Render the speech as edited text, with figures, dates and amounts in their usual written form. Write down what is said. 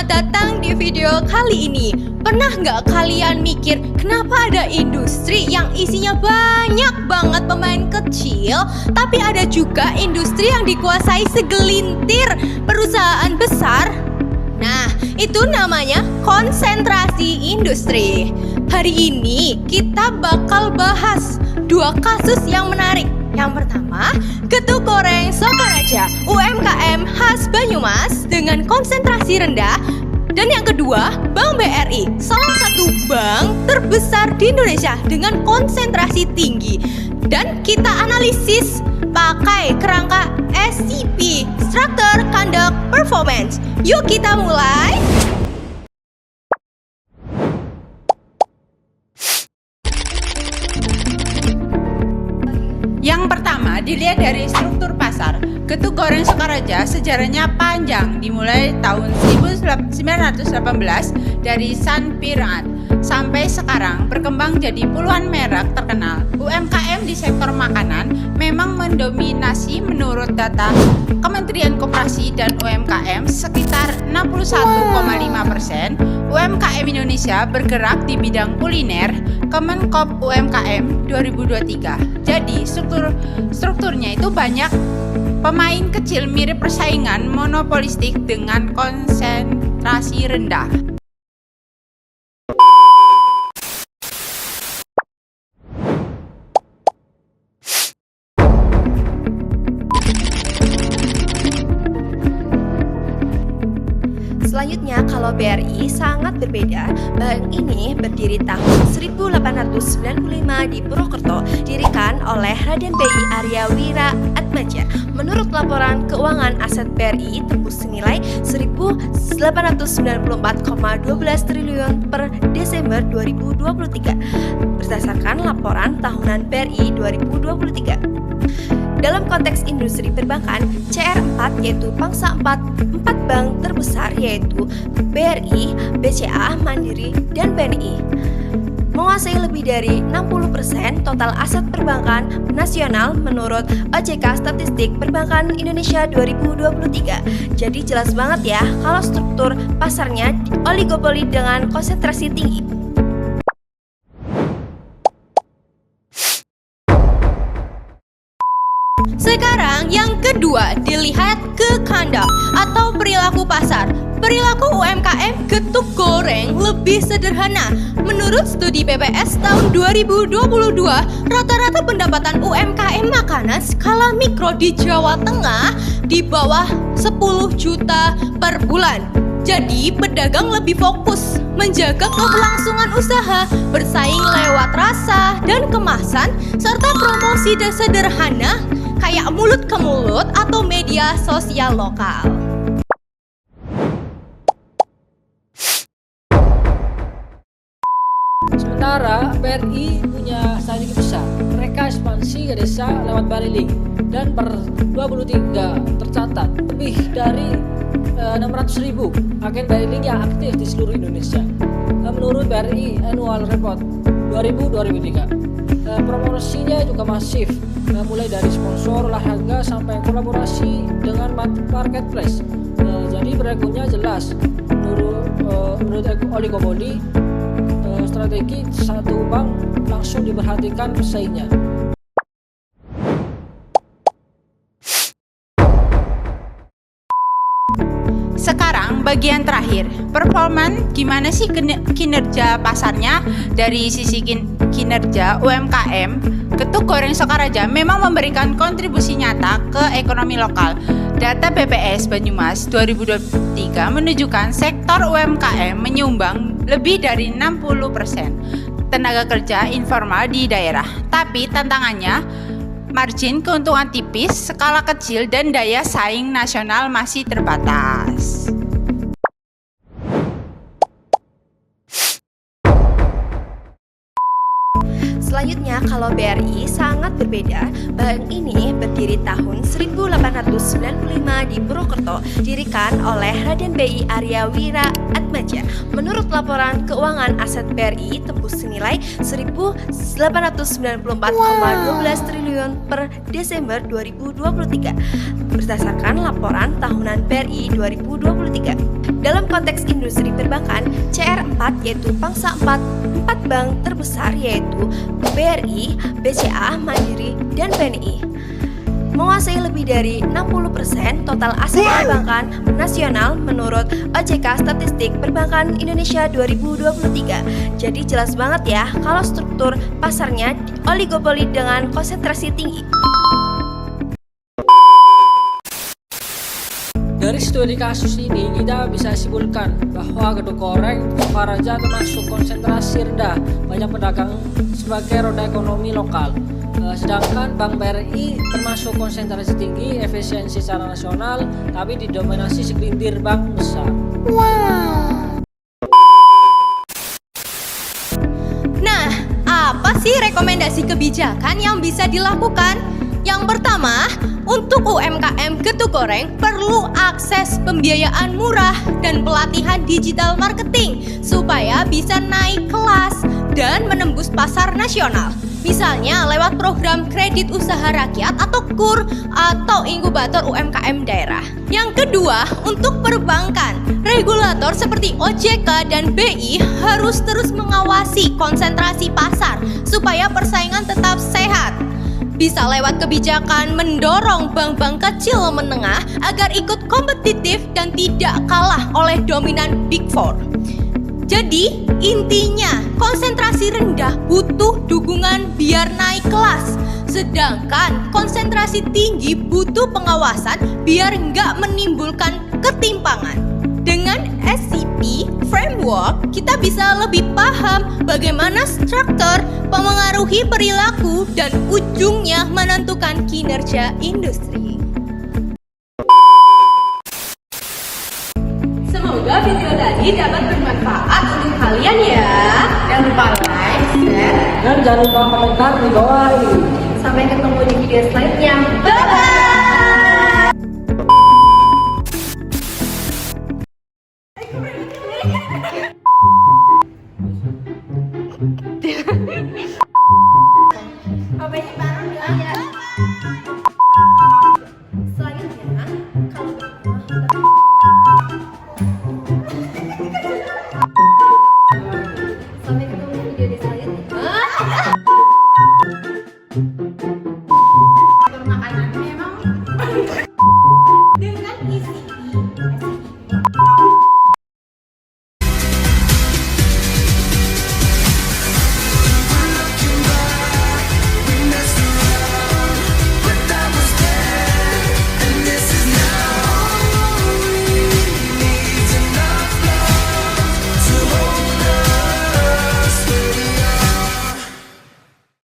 Selamat datang di video kali ini. Pernah nggak kalian mikir kenapa ada industri yang isinya banyak banget pemain kecil, tapi ada juga industri yang dikuasai segelintir perusahaan besar? Nah, itu namanya konsentrasi industri. Hari ini kita bakal bahas dua kasus yang menarik. Yang pertama, Getuk Goreng Sokaraja, UMKM khas Banyumas dengan konsentrasi rendah. Dan yang kedua, Bank BRI, salah satu bank terbesar di Indonesia dengan konsentrasi tinggi. Dan kita analisis pakai kerangka SCP, Structure Conduct Performance. Yuk kita mulai. Yang pertama, dilihat dari struktur pasar. Getuk Goreng Sokaraja sejarahnya panjang, dimulai tahun 1918 dari Sanpirnat sampai sekarang berkembang jadi puluhan merek terkenal. UMKM di sektor makanan memang mendominasi menurut data Kementerian Koperasi dan UMKM sekitar 61,5%. UMKM Indonesia bergerak di bidang kuliner, Kemenkop UMKM 2023. Jadi strukturnya itu banyak pemain kecil mirip persaingan monopolistik dengan konsentrasi rendah. Selanjutnya, kalau BRI sangat berbeda. Bank ini berdiri tahun 1895 di Purwokerto, didirikan oleh Raden BI Arya Wira Atmaja. Menurut laporan keuangan aset BRI tembus senilai 1.894,12 triliun per Desember 2023 berdasarkan laporan tahunan BRI 2023. Dalam konteks industri perbankan, CR4 yaitu pangsa 4 bank terbesar yaitu BRI, BCA, Mandiri, dan BNI menguasai lebih dari 60% total aset perbankan nasional menurut OJK Statistik Perbankan Indonesia 2023. Jadi jelas banget ya kalau struktur pasarnya oligopoli dengan konsentrasi tinggi. Sekarang yang kedua, dilihat ke conduct atau perilaku pasar. Perilaku UMKM Getuk Goreng lebih sederhana. Menurut studi BPS tahun 2022, rata-rata pendapatan UMKM makanan skala mikro di Jawa Tengah di bawah 10 juta per bulan. Jadi pedagang lebih fokus menjaga keberlangsungan usaha, bersaing lewat rasa dan kemasan, serta promosi dan sederhana kayak mulut ke mulut atau media sosial lokal. Sementara BRI punya strategi besar. Mereka ekspansi ke desa lewat Bariling dan per 2023 tercatat lebih dari 600.000 agen Bariling yang aktif di seluruh Indonesia. Menurut BRI Annual Report 2023, promosinya juga masif, mulai dari sponsor olahraga sampai kolaborasi dengan marketplace. Jadi beregonya jelas. Menurut oligopoli, strategi satu bank langsung diperhatikan pesaingnya. Sekarang bagian terakhir, performan gimana sih kinerja pasarnya. Dari sisi kinerja UMKM, Getuk Goreng Sokaraja memang memberikan kontribusi nyata ke ekonomi lokal. Data BPS Banyumas 2023 menunjukkan sektor UMKM menyumbang lebih dari 60% tenaga kerja informal di daerah. Tapi tantangannya, margin keuntungan tipis, skala kecil, dan daya saing nasional masih terbatas. Selanjutnya, kalau BRI sangat berbeda. Bank ini berdiri tahun 1895 di Purwokerto, didirikan oleh Raden BI Arya Wira Atmaja. Menurut laporan keuangan aset BRI tembus senilai 1.894,12 triliun per Desember 2023 berdasarkan laporan tahunan BRI 2023. Dalam konteks industri perbankan, CR4 yaitu pangsa 4 bank terbesar yaitu BRI, BCA, Mandiri, dan BNI menguasai lebih dari 60% total aset perbankan nasional menurut OJK Statistik Perbankan Indonesia 2023. Jadi jelas banget ya kalau struktur pasarnya oligopoli dengan konsentrasi tinggi. Dari studi kasus ini kita bisa simpulkan bahwa Gedung Goreng Sokaraja termasuk konsentrasi rendah banyak pedagang sebagai roda ekonomi lokal. Sedangkan Bank BRI termasuk konsentrasi tinggi, efisiensi secara nasional, tapi didominasi segelintir bank besar. Nah, apa sih rekomendasi kebijakan yang bisa dilakukan? Yang pertama, untuk UMKM Getuk Goreng perlu akses pembiayaan murah dan pelatihan digital marketing supaya bisa naik kelas dan menembus pasar nasional. Misalnya lewat program kredit usaha rakyat atau KUR atau inkubator UMKM daerah. Yang kedua, untuk perbankan, regulator seperti OJK dan BI harus terus mengawasi konsentrasi pasar supaya persaingan tetap sehat. Bisa lewat kebijakan mendorong bank-bank kecil menengah agar ikut kompetitif dan tidak kalah oleh dominan Big Four. Jadi intinya konsentrasi rendah butuh dukungan biar naik kelas, sedangkan konsentrasi tinggi butuh pengawasan biar nggak menimbulkan ketimpangan. Dengan SCP Framework, kita bisa lebih paham bagaimana struktur memengaruhi perilaku dan ujungnya menentukan kinerja industri. Semoga video tadi dapat bermanfaat untuk kalian ya. Jangan lupa like, share, Dan jangan lupa komentar di bawah ini. sampai ketemu di video selanjutnya. Bye-bye!